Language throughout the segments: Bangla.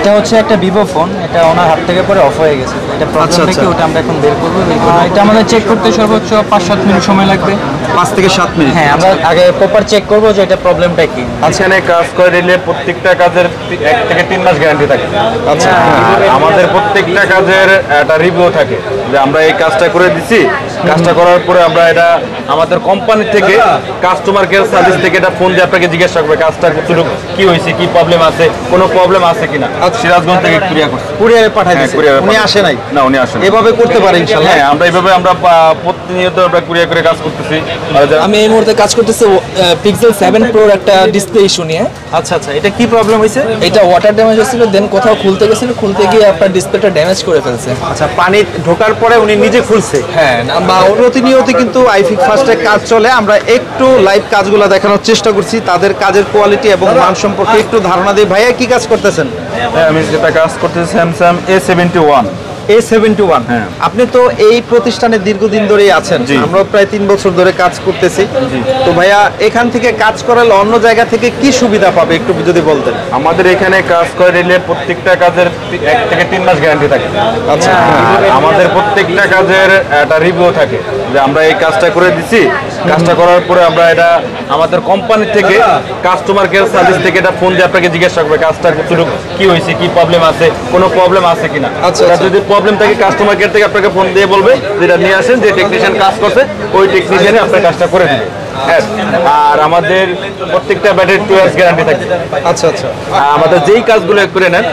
এটা হচ্ছে একটা ভিভো ফোন, এটা ওনার হাত থেকে পরে অফ হয়ে গেছে। এটা প্রবলেমটা কি ওটা আমরা এখন বের করব। এটা আমাদের চেক করতে সর্বোচ্চ 5-7 মিনিট সময় লাগবে। 5 থেকে 7 মিনিট। হ্যাঁ, আমরা আগে প্রপার চেক করব যে এটা প্রবলেমটা কি। এখানে কাজ করে নিলে প্রত্যেকটা কাজের 1 থেকে 3 মাস গ্যারান্টি থাকে। আচ্ছা, আমাদের প্রত্যেকটা কাজের একটা রিভিউ থাকে যে আমরা এই কাজটা করে দিছি, কাজটা করার পরে আমরা এটা আমাদের কোম্পানি থেকে কাস্টমার কেয়ার সার্ভিস থেকে এটা ফোন দিয়ে আপনাকে জিজ্ঞাসা করবে কাজটা কি হয়েছে, কি প্রবলেম আছে, কোনো প্রবলেম আছে কিনা। সিরাজগঞ্জ থেকে কুরিয়ার করছে, কুরিয়ারে পাঠাই দিয়েছে। উনি আসে নাই? না, উনি আসেন। এভাবে করতে পারে ইনশাআল্লাহ। হ্যাঁ, আমরা এইভাবে আমরা প্রতিনিয়ত আমরা কুরিয়ার করে কাজ করতেছি। আমি এই মুহূর্তে কাজ করতেছি পিক্সেল 7 প্রোর একটা ডিসপ্লে ইস্যু নিয়ে। আচ্ছা আচ্ছা, এটা কি প্রবলেম হয়েছে? এটা ওয়াটার ড্যামেজ হয়েছিল, দেন কোথাও খুলতে গেছিল, খুলতে গিয়ে আপনার ডিসপ্লেটা ড্যামেজ করে ফেলছে। আচ্ছা, পানি ঢোকার পরে উনি নিজে খুলছে? হ্যাঁ, বা প্রতিনিয়ত কিন্তু আইফিক্স ফার্স্টে কাজ চলে। আমরা একটু লাইভ কাজগুলো দেখানোর চেষ্টা করছি, তাদের কাজের কোয়ালিটি এবং মান সম্পর্কে একটু ধারণা দিই। ভাইয়া কি কাজ করতেছেন? আমি যেটা কাজ করতেছি স্যামসাং A71। A71। হ্যাঁ। আপনি তো এই প্রতিষ্ঠানে দীর্ঘদিন ধরেই আছেন। আমরা প্রায় 3 বছর ধরে কাজ করতেছি। তো ভাইয়া এখান থেকে কাজ করালে অন্য জায়গা থেকে কি সুবিধা পাবে একটু যদি বলতেন। আমাদের এখানে কাজ করে নিলে প্রত্যেকটা কাজের 1 থেকে 3 মাস গ্যারান্টি থাকে। আচ্ছা, আমাদের প্রত্যেকটা কাজের একটা রিভিউ থাকে যে আমরা এই কাজটা করে দিছি, কাজটা করার পরে আমরা এটা আমাদের কোম্পানি থেকে কাস্টমার কেয়ার সার্ভিস থেকে এটা ফোন দিয়ে আপনাকে জিজ্ঞাসা করবে কাজটা কি হয়েছে, কি প্রবলেম আছে, কোনো প্রবলেম আছে কিনা। আচ্ছা, যদি প্রবলেম থাকে কাস্টমার কেয়ার থেকে আপনাকে ফোন দিয়ে বলবে যেটা নিয়ে আসেন, যে টেকনিশিয়ান কাজ করছে ওই টেকনিশিয়ানে আপনার কাজটা করে দিবে। হ্যাঁ, আর আমাদের প্রত্যেকটা ব্যাটারি 2 ইয়ার্স গ্যারান্টি থাকে। আচ্ছা আচ্ছা, আমাদের যেই কাজগুলো করে নেন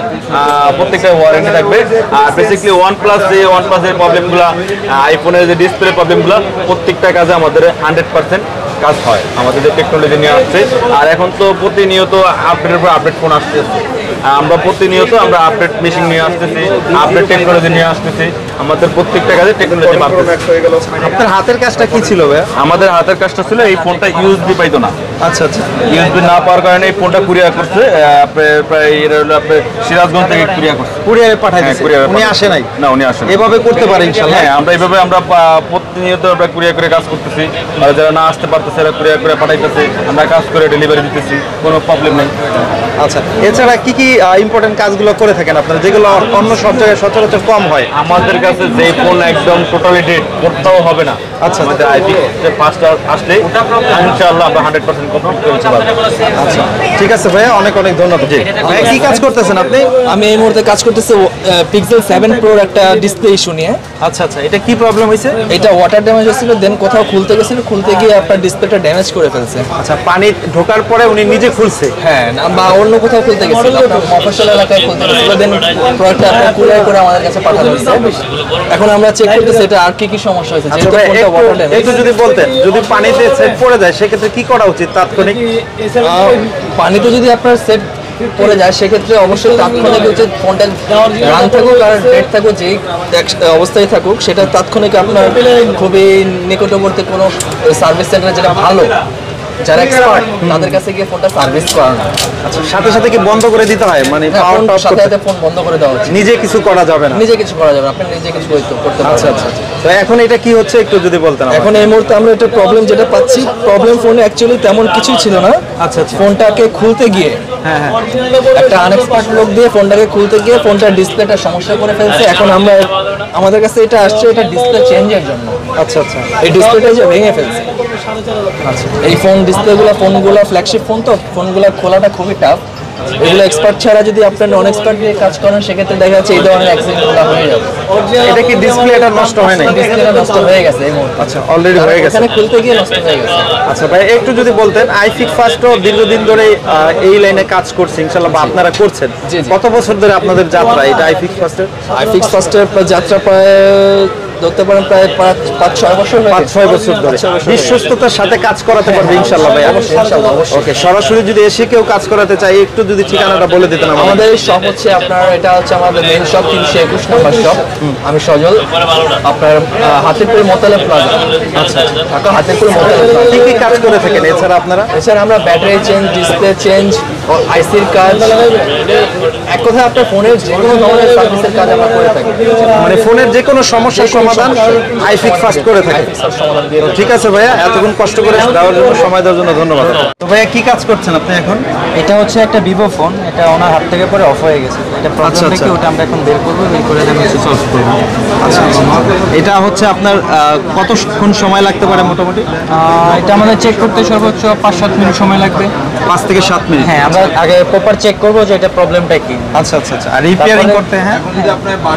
প্রত্যেকটা ওয়ারেন্টি থাকবে। আর বেসিক্যালি OnePlus এর প্রবলেমগুলো, আইফোনের যে ডিসপ্লে প্রবলেমগুলো, প্রত্যেকটা কাজে আমাদের 100% কাজ হয় আমাদের যে টেকনোলজি নিয়ে আসছে। আর এখন তো প্রতিনিয়ত আপডেটের পর আপডেট ফোন আসতেছে, আমরা প্রতিনিয়ত আমরা আপডেট মেশিন নিয়ে আসতেছি, আপডেট টেকনোলজি নিয়ে আসতেছি। আমাদের প্রত্যেকটা কাজে টেকনোলজি বাড়তেছে। আপনার হাতের কাজটা কি ছিল ভাইয়া? আমাদের হাতের কাজটা ছিল এই ফোনটা ইউএসবি পাইতো না। আচ্ছা আচ্ছা, ইউএসবি না পাওয়ার কারণে এই ফোনটা কুরিয়ার করছে প্রায় এটা হলো আপনার সিরাজগঞ্জ থেকে কুরিয়ার করছে। কুরিয়ারে পাঠাই হ্যাঁ, দিয়েছে। কুরিয়ারে উনি আসে নাই? না, উনি আসেন। এভাবে করতে পারে ইনশাআল্লাহ। হ্যাঁ, আমরা এইভাবে আমরা প্রতিনিয়ত আমরা কুরিয়ার করে কাজ করতেছি। আর যারা না আসতে পারতেছে এরা কুরিয়ার করে পাঠাইতেছে, আমরা কাজ করে ডেলিভারি দিতেছি, কোনো প্রবলেম নেই। আচ্ছা, এছাড়া কি কি ইম্পর্টেন্ট কাজগুলো করে থাকেন আপনারা যেগুলো অন্য সব জায়গায় সচরাচর কম হয়? আমাদের কাছে যে ফোন একদম টোটালি ডেট করতেও হবে না। আচ্ছা, আমাদের আইপি ফার্স্ট আসলে ইনশাআল্লাহ আমরা 100% কমপ্লিট করে দিতে পারবো। আচ্ছা, ঠিক আছে ভাইয়া, অনেক অনেক ধন্যবাদ। ভাইয়া কি কাজ করতেছেন আপনি? আমি এই মুহূর্তে কাজ করতেছি পিক্সেল 7 প্রোর একটা ডিসপ্লে ইস্যু নিয়ে। আচ্ছা আচ্ছা, এটা কি প্রবলেম হয়েছে? এটা ওয়াটার ড্যামেজ হয়েছিল, দেন কোথাও খুলতে গেছিল, খুলতে গিয়ে আপনার ডিসপ্লেটা ড্যামেজ করে ফেলছে। আচ্ছা, পানি ঢোকার পরে উনি নিজে খুলছে? হ্যাঁ, বা অন্য কোথাও খুলতে গেছিল, মফস্বল এলাকায় খুলতে গেছিল, দেন প্রোডাক্টটা আপনার কুরিয়ার করে আমাদের কাছে পাঠানো হয়েছে। এখন আমরা চেক করতেছি এটা আর কি কি সমস্যা হয়েছে। যেহেতু ফোনটা ওয়াটার ড্যামেজ। একটু যদি বলতেন, যদি পানিতে সেট পড়ে যায় সেক্ষেত্রে কি করা উচিত তাৎক্ষণিক? পানিতে যদি আপনার সেট পড়ে যায় সেক্ষেত্রে অবশ্যই তাৎক্ষণিক উচিত ফোনটা রান থাকুক আর ডেড থাকুক, যেই অবস্থায় থাকুক, সেটা তাৎক্ষণিক আপনার খুবই নিকটবর্তী কোনো সার্ভিস সেন্টারে যেটা ভালো, যারা এক্সপার্ট, তাদের কাছে গিয়ে ফোনটা সার্ভিস করানো। আচ্ছা, সাথে সাথে কি বন্ধ করে দিতে হয়? মানে পাওয়ার অফ সাথে করতে সাথে ফোন বন্ধ করে দেওয়া উচিত। নিজে কিছু করা যাবে না? নিজে কিছু করা যাবে না, আপনি নিজে কিছু করতে পারবেন। আচ্ছা আচ্ছা, তো এখন এটা কি হচ্ছে একটু যদি বলতেন। এখন এই মুহূর্তে আমরা একটা প্রবলেম যেটা পাচ্ছি, প্রবলেম ফোনে অ্যাকচুয়ালি তেমন কিছুই ছিল না। আচ্ছা আচ্ছা, ফোনটাকে খুলতে গিয়ে হ্যাঁ হ্যাঁ, একটা আনএক্সপার্ট লোক দিয়ে ফোনটাকে খুলতে গিয়ে ফোনটার ডিসপ্লেটা সমস্যা করে ফেলছে। এখন আমরা আমাদের কাছে এটা আসছে এটা ডিসপ্লে চেঞ্জের জন্য। আচ্ছা আচ্ছা, এই ডিসপ্লেটা যে ভেঙে ফেলছে। আচ্ছা, এই ফোনগুলো ফ্ল্যাগশিপ ফোন, তো ফোনগুলো খোলাটা খুবই টাফ। এগুলো এক্সপার্ট ছাড়া যদি আপনার নন এক্সপার্ট দিয়ে কাজ করেন সেক্ষেত্রে দেখা যাচ্ছে এই ধরনের অ্যাক্সিডেন্টগুলো হয়ে যাবে। এটা কি ডিসপ্লেটা নষ্ট হয় নাই? ডিসপ্লেটা নষ্ট হয়ে গেছে এই মুহূর্তে। আচ্ছা, অলরেডি হয়ে গেছে। এখানে খুলতে গিয়ে নষ্ট হয়ে গেছে। আচ্ছা ভাই, একটু যদি বলতেন, আইফিক্স ফার্স্টও দীর্ঘদিন ধরে এই লাইনে কাজ করছে ইনশাআল্লাহ, বা আপনারা করছেন। জি, জি। কত বছর ধরে আপনাদের যাত্রা এটা আইফিক্স ফার্স্টের? আইফিক্স ফার্স্টের যাত্রা প্রায় ধরতে পারেন প্রায় 5-6 বছর। 5-6 বছর ধরে বিশ্বস্ততার সাথে কাজ করাতে পারবে ইনশাআল্লাহ ভাই। ইনশাআল্লাহ, অবশ্যই। ওকে, সরাসরি যদি এসে কেউ কাজ করাতে চায় একটু যদি ঠিকানাটা বলে দিতেন আমাদের। আমাদের শপ হচ্ছে আপনার, এটা হচ্ছে আমাদের মেইন শপ 321 নম্বর শপ। আমি সজল, আপনার হাতিরপুর মোতালে প্লাজা। আচ্ছা, ঢাকা হাতিরপুর মোতালে প্লাজা। কি কি কাজ করে থাকেন এছাড়া আপনারা? এছাড়া আমরা ব্যাটারি চেঞ্জ, ডিসপ্লে চেঞ্জ, আইসির কাজ, এক কথায় আপনার ফোনের যে কোনো ধরনের সার্ভিসের কাজ আমরা করে থাকি। মানে ফোনের যে কোনো সমস্যার সমাধান সমাধান আইফিক্স ফাস্ট করে থাকে। তো ঠিক আছে ভাইয়া, এতক্ষণ কষ্ট করে দেওয়ার জন্য, সময় দেওয়ার জন্য ধন্যবাদ। তো ভাইয়া কি কাজ করছেন আপনি এখন? এটা হচ্ছে একটা ভিভো ফোন, এটা ওনার হাত থেকে পরে অফ হয়ে গেছে, এটা প্রবলেমটা কি ওটা আমরা এখন বের করবো, বের করে আমি সলভ করবো। আচ্ছা, এটা হচ্ছে আপনার কতক্ষণ সময় লাগতে পারে মোটামুটি? এটা আমাদের চেক করতে সর্বোচ্চ 5-7 মিনিট সময় লাগবে। 5 থেকে 7 মিনিট। হ্যাঁ, আমরা আগে প্রপার চেক করবো যে এটা প্রবলেমটা কি। আচ্ছা আচ্ছা আচ্ছা। আর রিপেয়ারিং তারপরে- করতে হ্যাঁ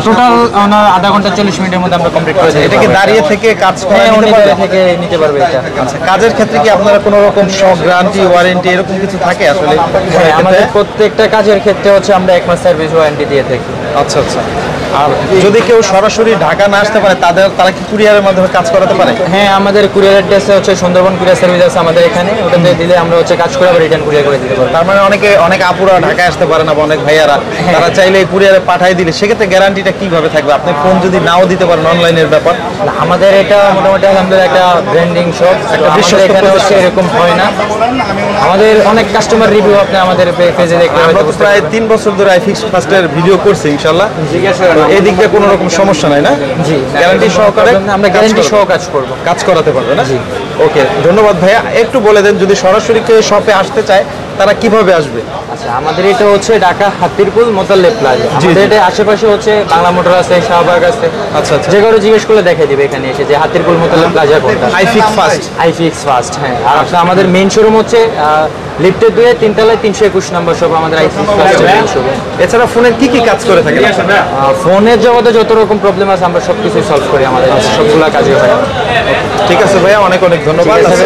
টোটাল ওনার আধা ঘন্টা 40 মিনিটের মধ্যে আমরা কমপ্লিট করে দিই। এটা কি দাঁড়িয়ে থেকে কাজ করা হ্যাঁ, উনি নিতে পারবে? দাঁড়িয়ে থেকে নিতে পারবে এটা। আচ্ছা, কাজের ক্ষেত্রে কি আপনারা কোনো রকম শক গ্যারান্টি, ওয়ারেন্টি এরকম কিছু থাকে আসলে? হ্যাঁ, আমাদের প্রত্যেকটা কাজের ক্ষেত্রে হচ্ছে আমরা 1 মাস সার্ভিস ওয়ারেন্টি দিয়ে থাকি। আচ্ছা আচ্ছা। আর যদি কেউ সরাসরি ঢাকা না আসতে পারে, তারা কি কুরিয়ারের মাধ্যমে কাজ করাতে পারে? হ্যাঁ, আমাদের কুরিয়ার অ্যাড্রেসে হচ্ছে সুন্দরবন কুরিয়ার সার্ভিস আছে আমাদের এখানে, ওটাতে দিলে আমরা হচ্ছে কাজ করে আবার রিটার্ন কুরিয়ার করে দিতে পারবো। তার মানে অনেক আপুরা ঢাকায় আসতে পারে না, বা অনেক ভাইয়ারা তারা চাইলে কুরিয়ারে পাঠিয়ে দিলে সেক্ষেত্রে গ্যারান্টিটা কিভাবে থাকবে? আপনি ফোন যদি নাও দিতে পারেন, অনলাইনের ব্যাপার। না, আমাদের এটা মোটামুটি আলহামদুলিল্লাহ একটা ব্র্যান্ডিং শপ, একটা বিশ্বস্ত এখানে হচ্ছে প্রতিষ্ঠান। এরকম হয় না। আমাদের অনেক কাস্টমার রিভিউ আপনি আমাদের পেজে দেখলে আমরা হয়তো তো বুঝতে প্রায় পারবেন। 3 বছর ধরে আইফিক্স ফাস্টের ভিডিও করছি ইনশাআল্লাহ। এই দিক দিয়ে কোনো রকম সমস্যা নাই না? জি, গ্যারান্টি সহকারে আমরা গ্যারান্টি সহ কাজ করব। কাজ করাতে পারবে না? ওকে, ধন্যবাদ ভাইয়া। একটু বলে দেন, যদি সরাসরি কেউ শপে আসতে চায় তারা কিভাবে আসবে? আচ্ছা, আমাদের এটা হচ্ছে ঢাকা হাতিরপুল মোতাল্লেব প্লাজা। আমাদের এটা আশেপাশে হচ্ছে বাংলা মোটর আছে, শাহবাগ আছে। আচ্ছা আচ্ছা। যে কারো জিজ্ঞেস করলে দেখাই দিবে এখানে এসে যে হাতিরপুল মোতাল্লেব প্লাজা কোনটা। আইফিক্স ফাস্ট। আইফিক্স ফাস্ট, হ্যাঁ। আর আপনার আমাদের মেইন শোরুম হচ্ছে লিফটের 2 3 তলায় 321 নম্বর শপ আমাদের আইফিক্স ফাস্টের মেইন শোরুম। এছাড়া ফোনের কি কি কাজ করে থাকে? ফোনের জগতে যত রকম প্রবলেম আছে আমরা সবকিছু সলভ করি, আমাদের সবগুলা কাজে হয়। ঠিক আছে ভাইয়া, অনেক অনেক ধন্যবাদ। ঠিক আছে।